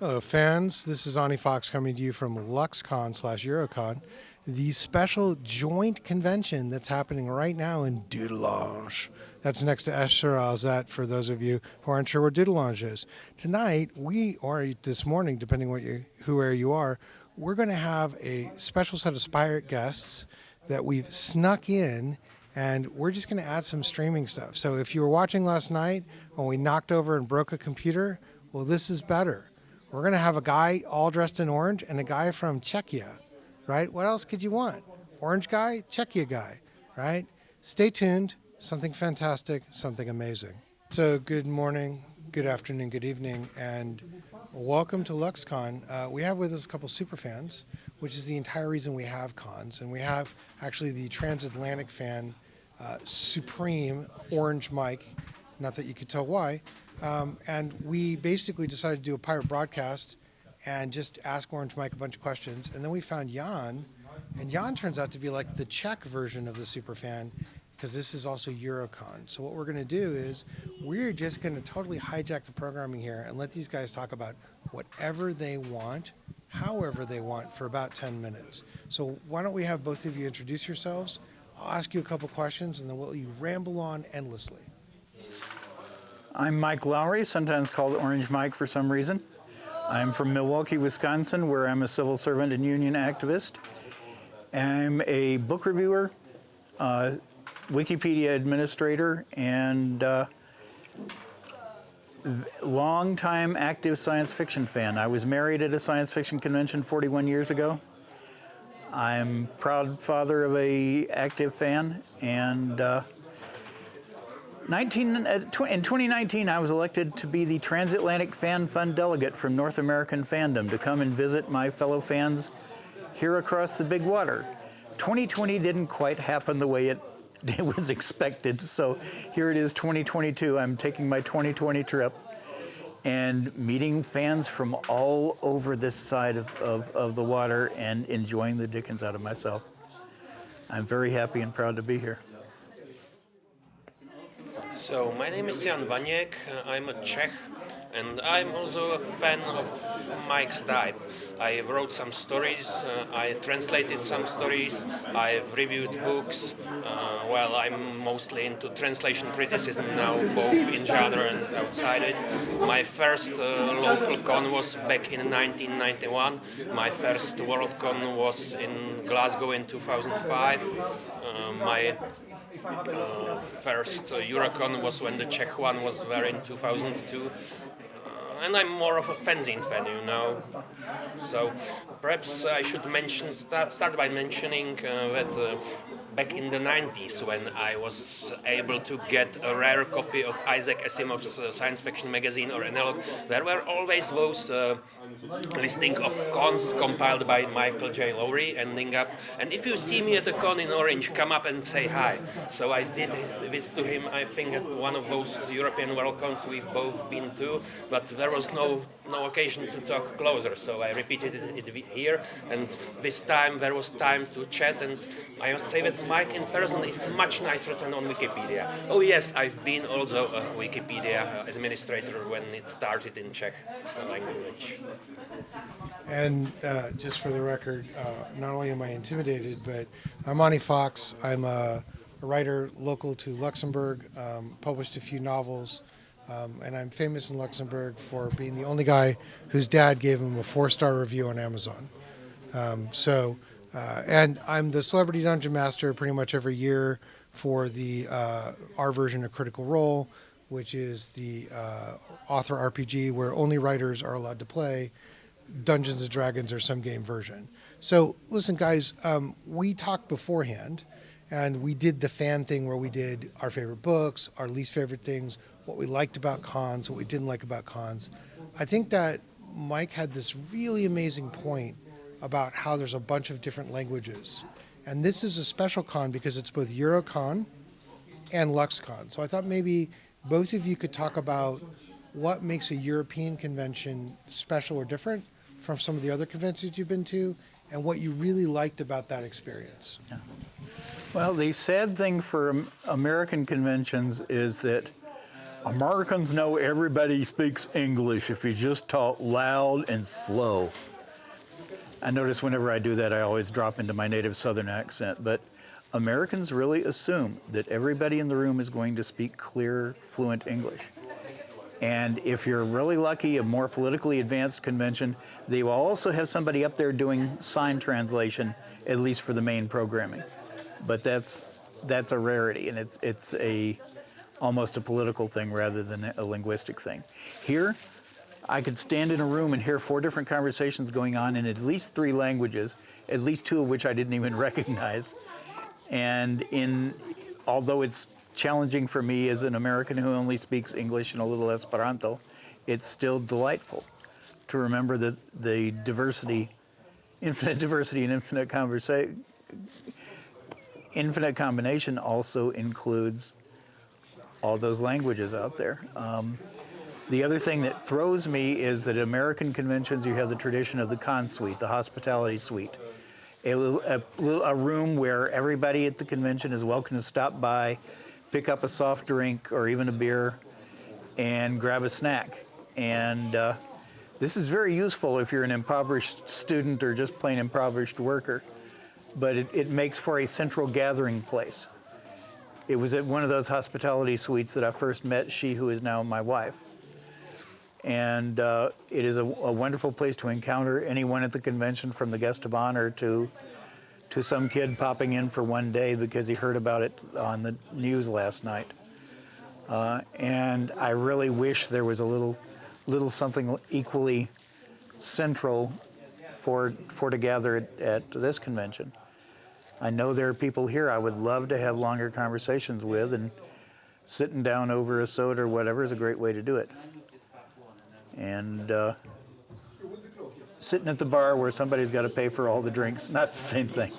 Hello, fans. This is Ani Fox coming to you from LuxCon/EuroCon, the special joint convention that's happening right now in Dudelange. That's next to Esch-sur-Alzette for those of you who aren't sure where Dudelange is. Tonight, or this morning, depending where you are, we're going to have a special set of Spirit guests that we've snuck in, and we're just going to add some streaming stuff. So if you were watching last night when we knocked over and broke a computer, well, this is better. We're going to have a guy all dressed in orange and a guy from Czechia, right? What else could you want? Orange guy, Czechia guy, right? Stay tuned. Something fantastic, something amazing. So good morning, good afternoon, good evening, and welcome to LuxCon. We have with us a couple Superfans, which is the entire reason we have cons. And we have actually the transatlantic fan, Supreme Orange Mike, not that you could tell why. And we basically decided to do a pirate broadcast and just ask Orange Mike a bunch of questions. And then we found Jan, and Jan turns out to be like the Czech version of the Superfan, because this is also EuroCon. So what we're going to do is we're just going to totally hijack the programming here and let these guys talk about whatever they want, however they want, for about 10 minutes. So why don't we have both of you introduce yourselves? I'll ask you a couple questions, and then we'll let you ramble on endlessly. I'm Mike Lowry, sometimes called Orange Mike for some reason. I'm from Milwaukee, Wisconsin, where I'm a civil servant and union activist. I'm a book reviewer, Wikipedia administrator, and long-time active science fiction fan. I was married at a science fiction convention 41 years ago. I'm proud father of a active fan, and in 2019, I was elected to be the Transatlantic Fan Fund delegate from North American Fandom to come and visit my fellow fans here across the big water. 2020 didn't quite happen the way it was expected, so here it is 2022. I'm taking my 2020 trip and meeting fans from all over this side of the water and enjoying the dickens out of myself. I'm very happy and proud to be here. So, my name is Jan Vaněk, I'm a Czech, and I'm also a fan of Mike's type. I wrote some stories, I translated some stories, I've reviewed books. I'm mostly into translation criticism now, both in genre and outside it. My first local con was back in 1991. My first World Con was in Glasgow in 2005. My first EuroCon was when the Czech one was there in 2002. And I'm more of a fanzine fan, you know. So perhaps I should start by mentioning that back in the 90s, when I was able to get a rare copy of Isaac Asimov's science fiction magazine or analog, there were always those listing of cons compiled by Michael J. Lowry ending up. And if you see me at a con in Orange, come up and say hi. So I did this to him, I think, at one of those European World Cons we've both been to, but there was no occasion to talk closer, so I repeated it here, and this time there was time to chat, and I must say that Mike in person is much nicer than on Wikipedia. Oh yes, I've been also a Wikipedia administrator when it started in Czech language. And just for the record, not only am I intimidated, but I'm Ani Fox. I'm a writer local to Luxembourg, published a few novels, and I'm famous in Luxembourg for being the only guy whose dad gave him a 4-star review on Amazon. And I'm the Celebrity Dungeon Master pretty much every year for our version of Critical Role, which is the author RPG where only writers are allowed to play Dungeons and Dragons or some game version. So listen, guys, we talked beforehand, and we did the fan thing where we did our favorite books, our least favorite things, what we liked about cons, what we didn't like about cons. I think that Mike had this really amazing point about how there's a bunch of different languages. And this is a special con because it's both EuroCon and LuxCon. So I thought maybe both of you could talk about what makes a European convention special or different from some of the other conventions you've been to, and what you really liked about that experience. Yeah. Well, the sad thing for American conventions is that Americans know everybody speaks English if you just talk loud and slow. I notice whenever I do that, I always drop into my native Southern accent, but Americans really assume that everybody in the room is going to speak clear, fluent English. And if you're really lucky, a more politically advanced convention, they will also have somebody up there doing sign translation, at least for the main programming. But that's a rarity, and it's almost a political thing rather than a linguistic thing. Here, I could stand in a room and hear 4 different conversations going on in at least 3 languages, at least 2 of which I didn't even recognize. And although it's challenging for me as an American who only speaks English and a little Esperanto, it's still delightful to remember that the diversity, infinite diversity and infinite combination also includes all those languages out there. The other thing that throws me is that at American conventions, you have the tradition of the con suite, the hospitality suite. A room where everybody at the convention is welcome to stop by, pick up a soft drink or even a beer, and grab a snack. And this is very useful if you're an impoverished student or just plain impoverished worker, but it makes for a central gathering place. It was at one of those hospitality suites that I first met she who is now my wife. And it is a wonderful place to encounter anyone at the convention, from the guest of honor to some kid popping in for one day because he heard about it on the news last night. And I really wish there was a little something equally central for to gather at this convention. I know there are people here I would love to have longer conversations with, and sitting down over a soda or whatever is a great way to do it. And sitting at the bar where somebody's got to pay for all the drinks, not the same thing.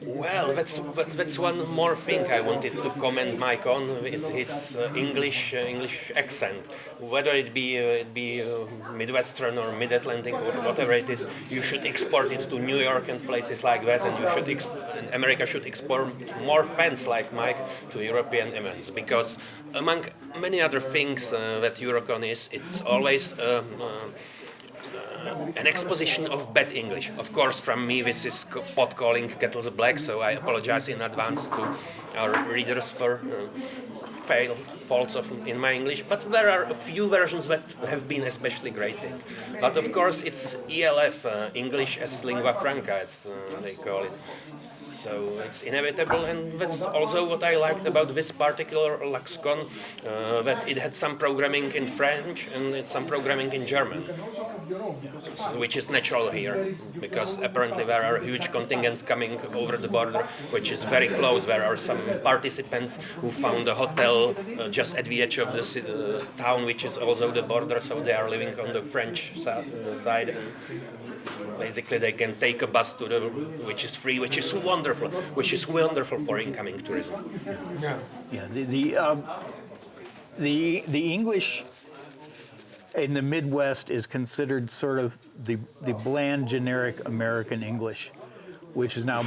Well, that's one more thing I wanted to comment, Mike, on, is his English accent. Whether it be Midwestern or Mid-Atlantic or whatever it is, you should export it to New York and places like that, and America should export more fans like Mike to European events, because among many other things that EuroCon is, it's always an exposition of bad English. Of course, from me, this is pot calling kettles black, so I apologize in advance to our readers for faults in my English. But there are a few versions that have been especially great. But of course, it's ELF, English as lingua franca, as they call it. So it's inevitable, and that's also what I liked about this particular LuxCon, that it had some programming in French and some programming in German, which is natural here, because apparently there are huge contingents coming over the border, which is very close. There are some participants who found a hotel just at the edge of the town, which is also the border, so they are living on the French side. Basically, they can take a bus which is free, which is wonderful for incoming tourism. Yeah. The English in the Midwest is considered sort of the bland, generic American English, which has now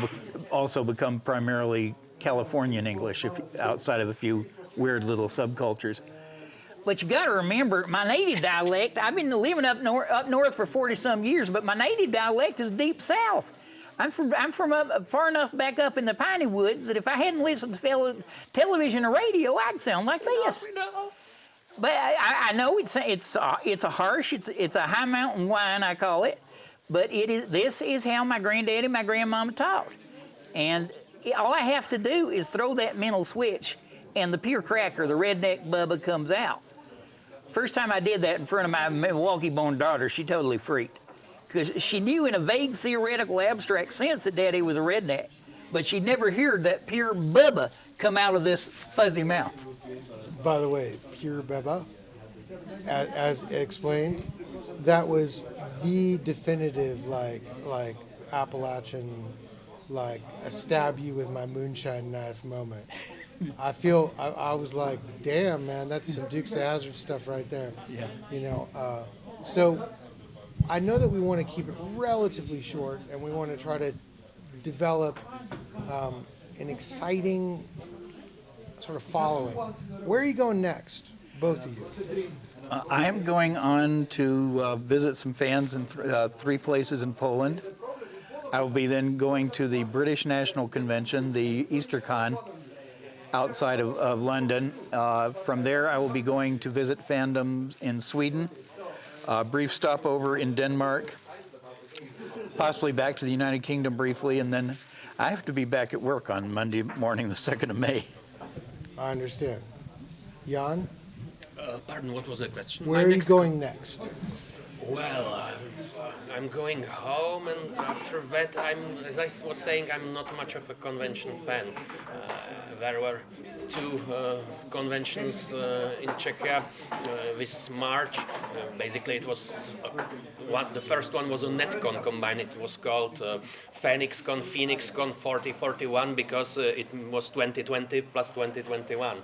also become primarily Californian English, outside of a few weird little subcultures. But you got to remember, my native dialect, I've been living up north for 40-some years, but my native dialect is deep south. I'm from far enough back up in the piney woods that if I hadn't listened to television or radio, I'd sound like this. But I know it's a harsh, it's a high mountain whine, I call it. But this is how my granddaddy and my grandmama talked. And all I have to do is throw that mental switch, and the pure cracker, the redneck Bubba, comes out. First time I did that in front of my Milwaukee-born daughter, she totally freaked. Because she knew in a vague, theoretical, abstract sense that Daddy was a redneck. But she'd never heard that pure Bubba come out of this fuzzy mouth. By the way, pure Bubba, as explained, that was the definitive, like Appalachian, like a stab you with my moonshine knife moment. I was like, damn, man, that's some Dukes of Hazzard stuff right there. Yeah. You know, so I know that we want to keep it relatively short, and we want to try to develop an exciting sort of following. Where are you going next, both of you? I am going on to visit some fans in three places in Poland. I will be then going to the British National Convention, the EuroCon, outside of London. From there, I will be going to visit fandoms in Sweden, a brief stopover in Denmark, possibly back to the United Kingdom briefly, and then I have to be back at work on Monday morning, the 2nd of May. I understand. Jan, Pardon, what was the question? where are you going next? Well, I'm going home, and after that, as I was saying, I'm not much of a convention fan. There were two conventions in Czechia this March. Basically, it was the first one was a NetCon combined. It was called PhoenixCon 4041 because it was 2020 plus 2021,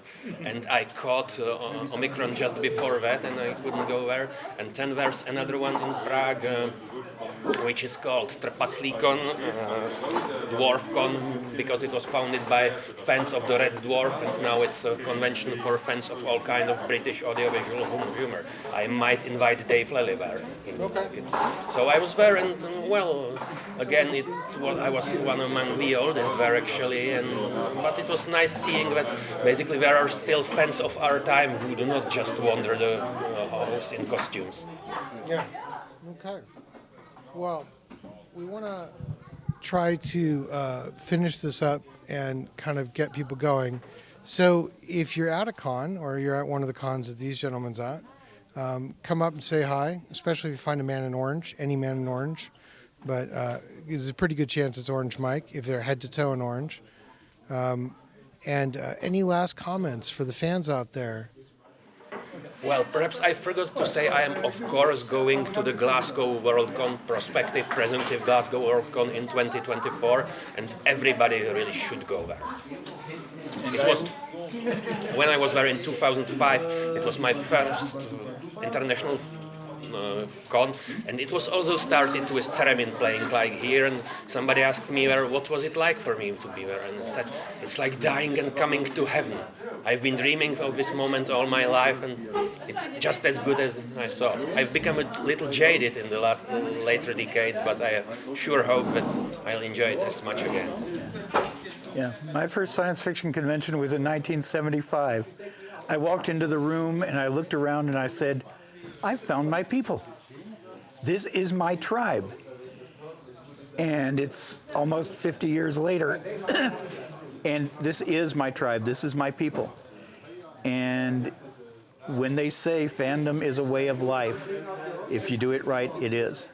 and I caught Omicron just before that, and I couldn't go there. And then there's another one in Prague, which is called Trpaslíkon, DwarfCon, because it was founded by fans of the Red Dwarf, and now it's a convention for fans of all kind of British audiovisual humor. I might invite Dave Lely there. Okay. So I was there, and well, again, I was one among the oldest there actually, but it was nice seeing that basically there are still fans of our time who do not just wander the halls in costumes. Yeah. Okay. Well, we want to try to finish this up and kind of get people going. So if you're at a con or you're at one of the cons that these gentlemen's at, come up and say hi, especially if you find a man in orange, any man in orange. But there's a pretty good chance it's Orange Mike if they're head to toe in orange. And any last comments for the fans out there? Well, perhaps I forgot to say I am of course going to the Glasgow WorldCon, prospective, presumptive Glasgow WorldCon in 2024, and everybody really should go there. It was, when I was there in 2005, it was my first international con, and it was also started with theremin playing like here, and somebody asked me what was it like for me to be there, and I said it's like dying and coming to heaven. I've been dreaming of this moment all my life, and it's just as good as I thought. I've become a little jaded in the later decades, but I sure hope that I'll enjoy it as much again. Yeah, my first science fiction convention was in 1975. I walked into the room and I looked around and I said, I found my people. This is my tribe. And it's almost 50 years later, and this is my tribe, this is my people. And when they say fandom is a way of life, if you do it right, it is.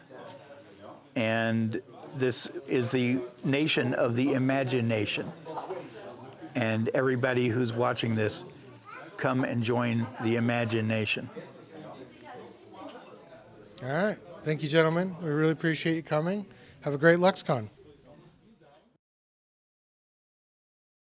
And this is the nation of the imagination. And everybody who's watching this, come and join the imagination. All right. Thank you, gentlemen. We really appreciate you coming. Have a great LuxCon.